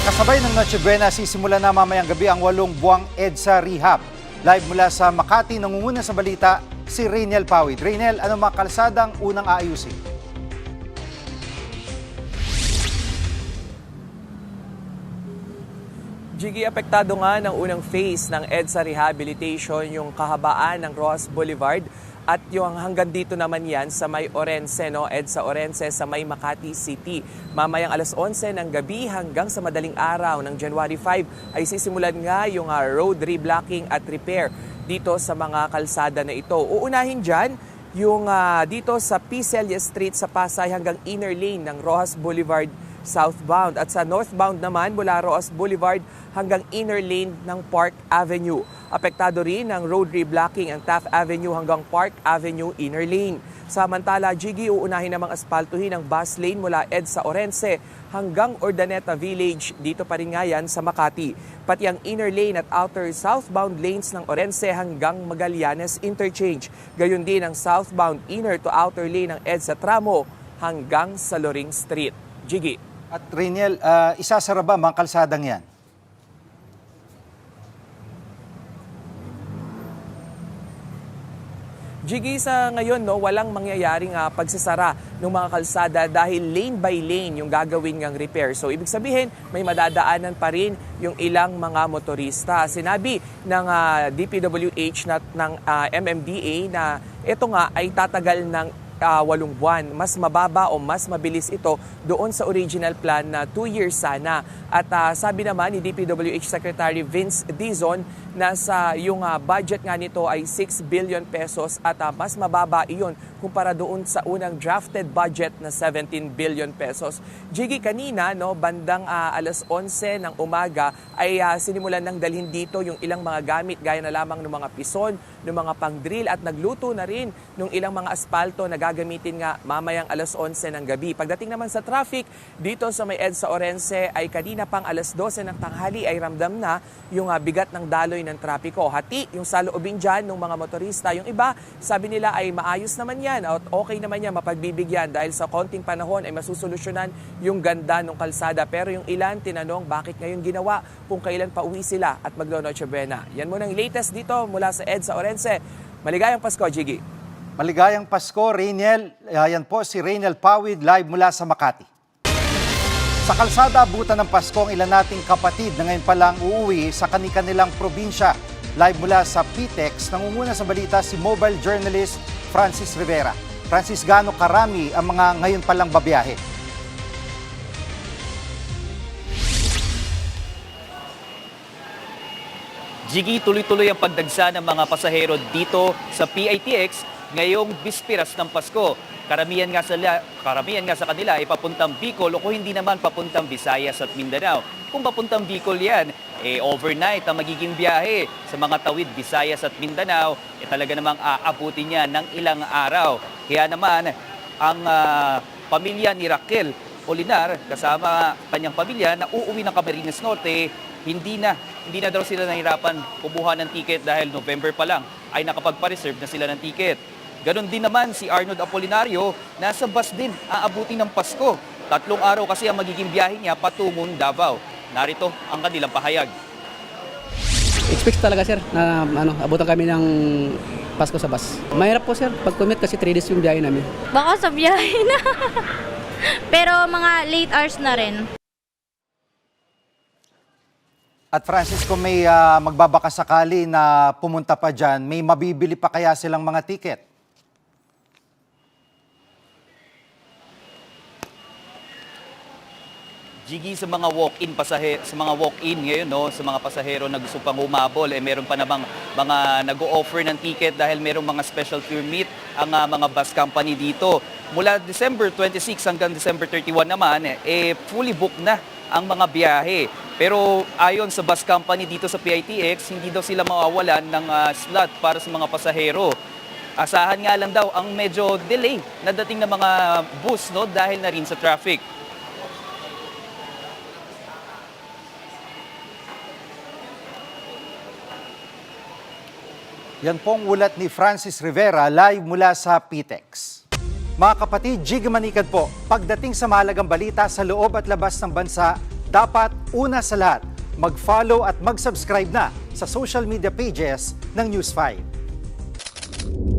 Kasabay ng Noche Buena, sisimula na mamayang gabi ang 8 buwang EDSA Rehab. Live mula sa Makati, nangunguna sa balita si Rainiel Pawid. Rainiel, ano mga kalsadang unang aayusin? Jiggy, apektado nga ng unang phase ng EDSA Rehabilitation yung kahabaan ng Roxas Boulevard at yung hanggang dito naman yan sa may Orense, no? EDSA Orense sa may Makati City. Mamayang alas 11 ng gabi hanggang sa madaling araw ng January 5 ay sisimulan nga yung road reblocking at repair dito sa mga kalsada na ito. Uunahin dyan yung dito sa P. Celia Street sa Pasay hanggang inner lane ng Roxas Boulevard southbound at sa northbound naman mula Roxas Boulevard hanggang inner lane ng Park Avenue. Apektado rin ng road reblocking ang Taft Avenue hanggang Park Avenue inner lane. Samantala, Jiggy, uunahin namang aspaltuhin ang bus lane mula EDSA Orense hanggang Urdaneta Village. Dito pa rin nga yan sa Makati. Pati ang inner lane at outer southbound lanes ng Orense hanggang Magallanes Interchange. Gayon din ang southbound inner to outer lane ng EDSA Tramo hanggang sa Loring Street. Jiggy. At Rainiel, isasara ba mga kalsadang yan? Jiggy, sa ngayon, no, walang mangyayaring pagsasara ng mga kalsada dahil lane by lane yung gagawin ngang repair. So, ibig sabihin, may madadaanan pa rin yung ilang mga motorista. Sinabi ng DPWH ng MMDA na ito nga ay tatagal ng 8 buwan. Mas mababa o mas mabilis ito doon sa original plan na 2 years sana. At sabi naman ni DPWH Secretary Vince Dizon na sa yung budget nga nito ay 6 billion pesos at mas mababa iyon kumpara doon sa unang drafted budget na 17 billion pesos. Jiggy, kanina, no, bandang alas 11 ng umaga ay sinimulan ng dalhin dito yung ilang mga gamit gaya na lamang ng mga pison, ng mga pang-drill at nagluto na rin ng ilang mga asfalto na gagamitin nga mamayang alas 11 ng gabi. Pagdating naman sa traffic, dito sa may EDSA Orense ay kanina pang alas 12 ng tanghali ay ramdam na yung bigat ng daloy ng trapiko. Hati yung saloobin dyan ng mga motorista. Yung iba, sabi nila ay maayos naman yan at okay naman yan, mapagbibigyan dahil sa konting panahon ay masusolusyonan yung ganda ng kalsada. Pero yung ilan tinanong bakit ngayon ginawa kung kailan pa uwi sila at magno-Noche Buena. Yan muna ang latest dito mula sa EDSA Orense. Maligayang Pasko, Jiggy. Maligayang Pasko, Rainiel. Yan po si Rainiel Pawid, live mula sa Makati. Sa kalsada, abutan ng Pasko ang ilan nating kapatid na ngayon palang uuwi sa kanilang probinsya. Live mula sa PTEX, nangunguna sa balita si mobile journalist Francis Rivera. Francis, gaano karami ang mga ngayon palang babiyahe? Jiggy, tuloy-tuloy ang pagdagsa ng mga pasahero dito sa PITX ngayong bispiras ng Pasko. Karamihan nga sa kanila ay papuntang Bicol o kung hindi naman papuntang Visayas at Mindanao. Kung papuntang Bicol yan, overnight ang magiging biyahe sa mga tawid Visayas at Mindanao, talaga namang aabutin niya ng ilang araw. Kaya naman, ang pamilya ni Raquel Olinar, kasama kanyang pamilya na uuwi ng Camarines Norte, hindi na daw sila nahirapan kumuha ng ticket dahil November pa lang ay nakapagpa-reserve na sila ng ticket. Ganon din naman si Arnold Apolinario, nasa bus din aabutin ng Pasko. 3 araw kasi ang magiging biyahe niya patungong Davao. Narito ang kanilang pahayag. Expect talaga sir na abutan kami ng Pasko sa bus. Mahirap po sir, pag-commute kasi 3 days yung biyahe namin. Baka sa biyahe na. Pero mga late hours na rin. At Francis, kung may magbabaka sakali na pumunta pa dyan, may mabibili pa kaya silang mga ticket? Jiggy, sa mga walk-in ngayon, no, sa mga pasahero na gusto pang humabol, meron pa namang mga nag-o-offer ng ticket dahil merong mga special permit ang mga bus company dito. Mula December 26 hanggang December 31 naman, fully booked na ang mga biyahe. Pero ayon sa bus company dito sa PITX, hindi daw sila mawawalan ng slot para sa mga pasahero. Asahan nga lang daw ang medyo delay na dating ng mga bus, no, dahil na rin sa traffic. Yan pong ulat ni Francis Rivera, live mula sa PTEX. Mga kapatid, Jiggy Manikad po, pagdating sa mahalagang balita sa loob at labas ng bansa, dapat una sa lahat, mag-follow at mag-subscribe na sa social media pages ng News 5.